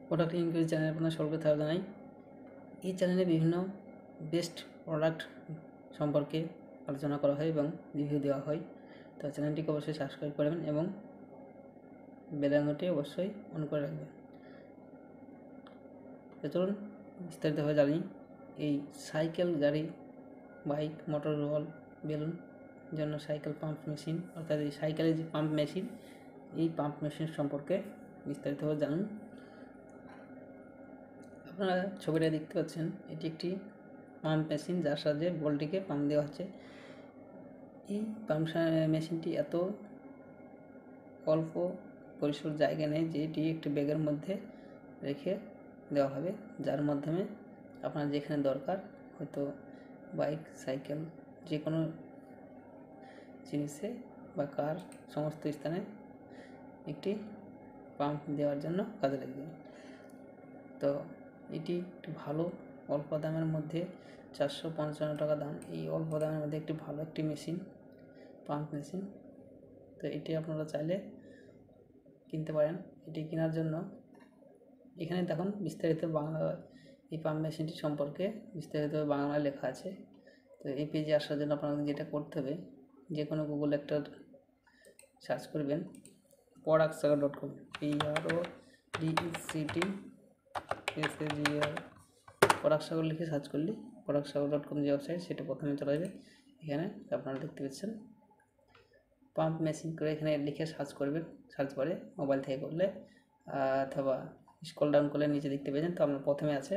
Product inquiry চ্যানেলে আপনার সকলকে স্বাগত জানাই। এই চ্যানেলে বিভিন্ন বেস্ট প্রোডাক্ট সম্পর্কে আলোচনা করা হয় এবং রিভিউ দেওয়া হয়। তো চ্যানেলটিকে অবশ্যই সাবস্ক্রাইব করবেন এবং বেল আইকনটি অবশ্যই অন করে রাখবেন। তো চলুন বিস্তারিতভাবে জানি এই সাইকেল, গাড়ি, বাইক, মোটর রোল, বেলুন জন্য সাইকেল পাম্প মেশিন, অর্থাৎ এই সাইকেলের যে পাম্প মেশিন, এই পাম্প মেশিন সম্পর্কে বিস্তারিতভাবে জানুন। আপনারা ছবিটা দেখতে পাচ্ছেন, এটি একটি পাম্প মেশিন যার সাহায্যে বলটিকে পাম্প দেওয়া হচ্ছে। এই পাম্প মেশিনটি এত অল্প পরিসর জায়গা নেয় যে এটি একটি ব্যাগের মধ্যে রেখে দেওয়া হবে, যার মাধ্যমে আপনার যেখানে দরকার, হয়তো বাইক, সাইকেল, যে কোনো জিনিসে বা কার, সমস্ত স্থানে একটি পাম্প দেওয়ার জন্য কাজে লাগবে। তো এটি একটি ভালো অল্প দামের মধ্যে 455 টাকা দাম। এই অল্প দামের মধ্যে একটি ভালো একটি মেশিন, পাম্প মেশিন। তো এটি আপনারা চাইলে কিনতে পারেন। এটি কেনার জন্য এখানে দেখুন বিস্তারিত বাংলা, এই পাম্প মেশিনটি সম্পর্কে বিস্তারিতভাবে বাংলায় লেখা আছে। তো এই পেজে আসার জন্য আপনাদের যেটা করতে হবে, যে কোনো গুগল একটা সার্চ করবেন productsagar.com, PRODUCTSAGR, productsagar লিখে সার্চ করলে productsagar.com যে ওয়েবসাইট, সেটা প্রথমে চলে যাবে। এখানে আপনারা দেখতে পাচ্ছেন পাম্প মেশিন করে এখানে লিখে সার্চ করবেন। সার্চ করে মোবাইল থেকে করলে অথবা স্ক্রল ডাউন করলে নিচে দেখতে পেয়েছেন। তো আপনার প্রথমে আছে,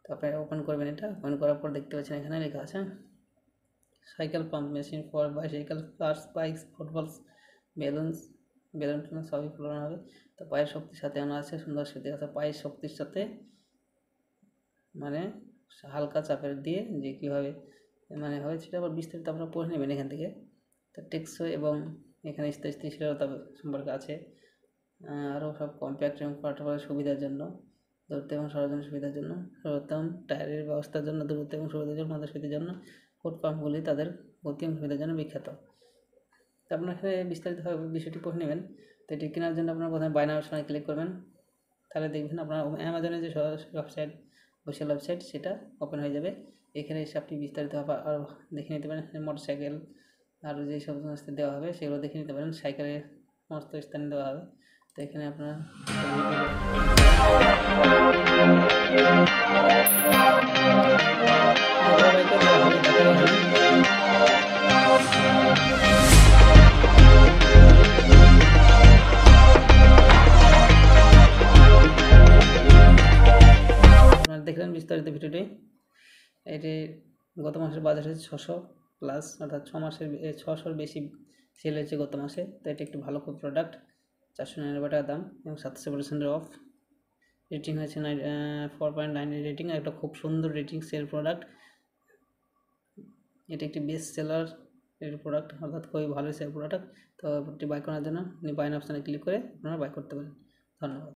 তো আপনি ওপেন করবেন। এটা ওপেন করার পর দেখতে পাচ্ছেন এখানে লেখা আছে cycle pump machine for bicycle, cars, bikes, footballs, balloons, balloon সবই ফোলানো হবে। তো পায়ের শক্তির সাথে আনা আছে, সুন্দর সাথে আছে পায়ের শক্তির সাথে, মানে হালকা চাপের দিয়ে যে কীভাবে মানে হয় সেটা আবার বিস্তারিত আপনারা পড়ে নেবেন এখান থেকে। তো টেকসই এবং এখানে স্থিতিশীলতা সম্পর্কে আছে। আরও সব কম্প্যাক্ট এবং পাঠাবার সুবিধার জন্য, দূরত্ব এবং সরঞ্জামের সুবিধার জন্য, সর্বোত্তম টায়ারের ব্যবস্থার জন্য, দূরত্ব এবং সুবিধার জন্য, মধ্যস্ফীতির জন্য, ফুট পাম্পগুলি তাদের গতি এবং সুবিধার জন্য বিখ্যাত। তো আপনার এখানে বিস্তারিতভাবে বিষয়টি পড়ে নেবেন। তো এটি কেনার জন্য আপনার প্রথমে বাই নাও অপশনে ক্লিক করবেন। তাহলে দেখবেন আপনার অ্যামাজনের যে ওয়েবসাইট, অফিসিয়াল ওয়েবসাইট, সেটা ওপেন হয়ে যাবে। এখানে এসে আপনি বিস্তারিতভাবে আরও দেখে নিতে পারেন। মোটরসাইকেল আরও যে সব সমস্ত দেওয়া হবে সেগুলো দেখে নিতে পারেন। সাইকেলের সমস্ত স্থানে দেওয়া হবে। তো এখানে আপনারা দেখলেন বিস্তারিত ভিডিওটি। এটি গত মাসের বাজার হয়েছে 600+, অর্থাৎ 600-র বেশি সেল হয়েছে গত মাসে। তো এটি একটি ভালো খুব প্রোডাক্ট, 499 টাকা দাম এবং 7% অফ। রেটিং হয়েছে 4.9 রেটিং, একটা খুব সুন্দর রেটিং সেল প্রোডাক্ট। এটি একটি বেস্ট সেলার এর প্রোডাক্ট, অর্থাৎ খুবই ভালো সেল প্রোডাক্ট। তো এটি বাই করার জন্য আপনি বাই অপশানে ক্লিক করে আপনারা বাই করতে পারেন। ধন্যবাদ।